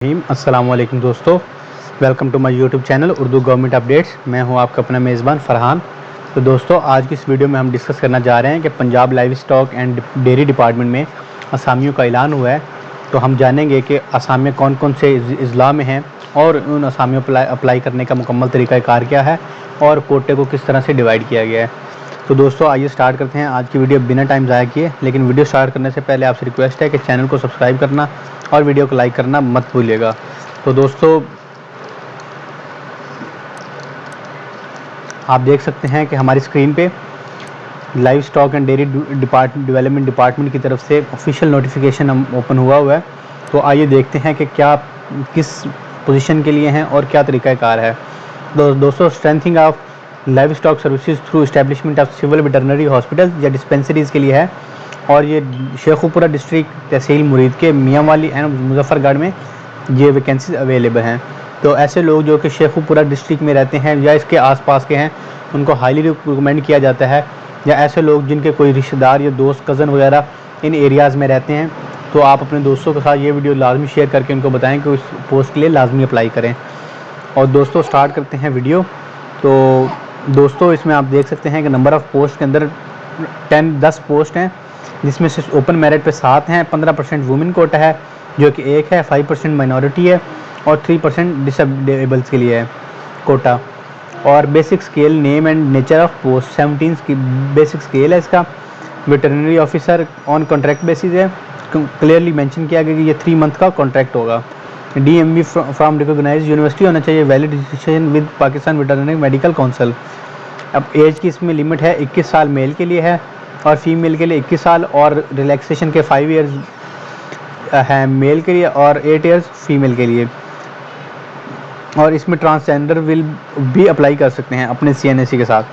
अस्सलाम वालेकुम दोस्तों, welcome to my YouTube channel Urdu government updates. मैं हूं आपका अपना मेज़बान फ़रहान। तो दोस्तों, आज की इस वीडियो में हम डिस्कस करना जा रहे हैं कि Punjab live stock and dairy department में असामियों का ऐलान हुआ है। तो हम जानेंगे कि असामियाँ कौन कौन से अजला में हैं और उन असामियों पर अप्लाई करने का मुकम्मल तरीक़ाकार क्या है और कोटे को किस तरह से डिवाइड किया गया है। तो दोस्तों, आइए स्टार्ट करते हैं आज की वीडियो बिना टाइम ज़ाया किए। लेकिन वीडियो स्टार्ट करने से पहले आपसे रिक्वेस्ट है कि चैनल को सब्सक्राइब करना और वीडियो को लाइक करना मत भूलिएगा। तो दोस्तों, आप देख सकते हैं कि हमारी स्क्रीन पे live stock and dairy development department की तरफ से ऑफिशियल नोटिफिकेशन ओपन हुआ है। तो आइए देखते हैं कि क्या किस पोजीशन के लिए हैं और क्या तरीक़ाकार है। दोस्तों, strengthening of livestock services through establishment of civil veterinary hospital या डिस्पेंसरीज़ के लिए है और ये शेखुपुरा डिस्ट्रिक्ट तहसील मुरीद के मियांवाली एंड मुजफ्फरगढ़ में ये वैकेंसीज अवेलेबल हैं। तो ऐसे लोग जो कि शेखुपुरा डिस्ट्रिक्ट में रहते हैं या इसके आसपास के हैं, उनको हाईली रिकमेंड किया जाता है। या ऐसे लोग जिनके कोई रिश्तेदार या दोस्त, कज़न वगैरह इन एरियाज़ में रहते हैं, तो आप अपने दोस्तों के साथ ये वीडियो लाजमी शेयर करके उनको बताएं कि उस पोस्ट के लिए लाजमी अप्लाई करें। और दोस्तों, स्टार्ट करते हैं वीडियो। तो दोस्तों, इसमें आप देख सकते हैं कि नंबर ऑफ़ पोस्ट के अंदर 10 पोस्ट हैं, जिसमें से ओपन मेरिट पे 7 हैं। 15% वुमेन कोटा है जो कि 1 है, 5% माइनॉरिटी है और 3% डिसेबल्स के लिए है कोटा। और basic scale name and nature of post 17 की बेसिक स्केल है इसका। Veterinary officer on contract basis है, क्लियरली मेंशन किया गया कि ये 3 मंथ का कॉन्ट्रैक्ट होगा। DMV फ्रॉम रिकॉग्नाइज्ड यूनिवर्सिटी होना चाहिए, valid registration with Pakistan veterinary medical council. अब एज की इसमें लिमिट है 21 साल मेल के लिए है और फीमेल के लिए 21 साल और रिलैक्सेशन के 5 ईयर्स है मेल के लिए और 8 ईयर्स फीमेल के लिए। और इसमें ट्रांसजेंडर विल भी अप्लाई कर सकते हैं अपने CNSE के साथ।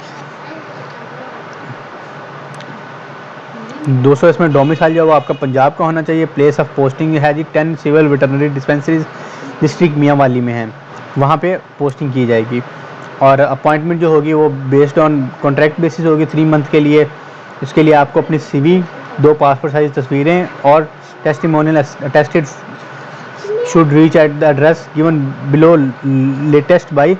दोस्तों, इसमें डोमिसाइल जो है वो आपका पंजाब का होना चाहिए। प्लेस ऑफ पोस्टिंग है जी 10 civil veterinary dispensaries district Mianwali में है, वहाँ पे पोस्टिंग की जाएगी। और अपॉइंटमेंट जो होगी वो बेस्ड ऑन कॉन्ट्रैक्ट बेसिस होगी 3 मंथ के लिए। इसके लिए आपको अपनी CV, 2 पासपोर्ट साइज तस्वीरें और testimonial attested should reach at the address given below latest by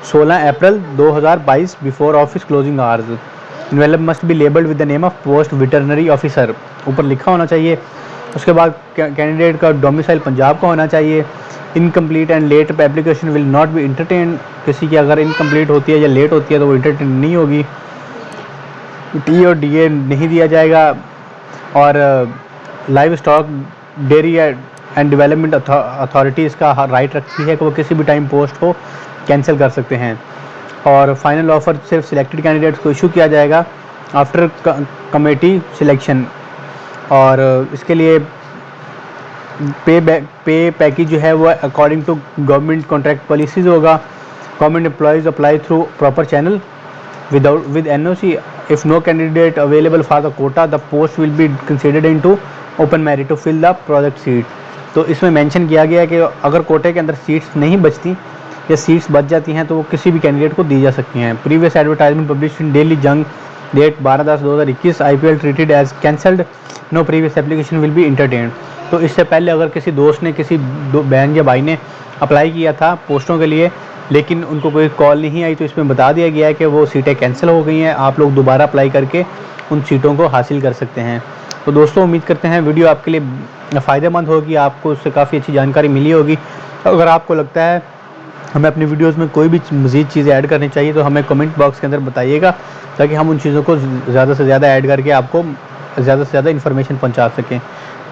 16 April 2022 before office closing hours. Envelope must be labelled with the name of post veterinary officer, ऊपर लिखा होना चाहिए। उसके बाद कैंडिडेट का domicile Punjab का होना चाहिए। Incomplete and let application will not be entertain, किसी की अगर इनकम्प्लीट होती है या लेट होती है तो वो इंटरटेन नहीं होगी। T और DA नहीं दिया जाएगा। और live stock dairy and development authority इसका राइट रखती है कि वो किसी भी टाइम पोस्ट को कैंसिल कर सकते हैं। और फाइनल ऑफर सिर्फ सिलेक्टेड कैंडिडेट्स को इशू किया जाएगा आफ्टर कमेटी सिलेक्शन। और इसके लिए पे पैकेज जो है वो according to government contract policies होगा। Government employees apply through proper channel with NOC. If no candidate available for the quota, the post will be considered into open merit to fill the project seat. तो इसमें mention किया गया है कि अगर कोटे के अंदर सीट्स नहीं बचती या सीट्स बच जाती हैं तो वो किसी भी कैंडिडेट को दी जा सकती हैं। Previous advertisement publish in daily Jang date 12/10/2021 IPL treated as cancelled, no previous application will be entertained. तो इससे पहले अगर किसी दोस्त ने, किसी बहन या भाई ने अप्लाई किया था पोस्टों के लिए लेकिन उनको कोई कॉल नहीं आई, तो इसमें बता दिया गया है कि वो सीटें कैंसिल हो गई हैं, आप लोग दोबारा अप्लाई करके उन सीटों को हासिल कर सकते हैं। तो दोस्तों, उम्मीद करते हैं वीडियो आपके लिए फ़ायदेमंद होगी, आपको उससे काफ़ी अच्छी जानकारी मिली होगी। अगर आपको लगता है हमें अपनी वीडियोस में कोई भी मज़ीद चीज़ें ऐड करनी चाहिए तो हमें कमेंट बॉक्स के अंदर बताइएगा, ताकि हम उन चीज़ों को ज़्यादा से ज़्यादा ऐड करके आपको ज़्यादा से ज़्यादा इन्फॉर्मेशन पहुँचा सकें।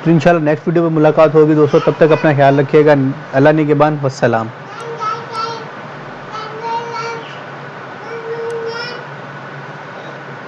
तो इंशाल्लाह नेक्स्ट वीडियो में मुलाकात होगी दोस्तों, तब तक अपना ख्याल रखिएगा। अल्लाह निगहबान, वस्सलाम।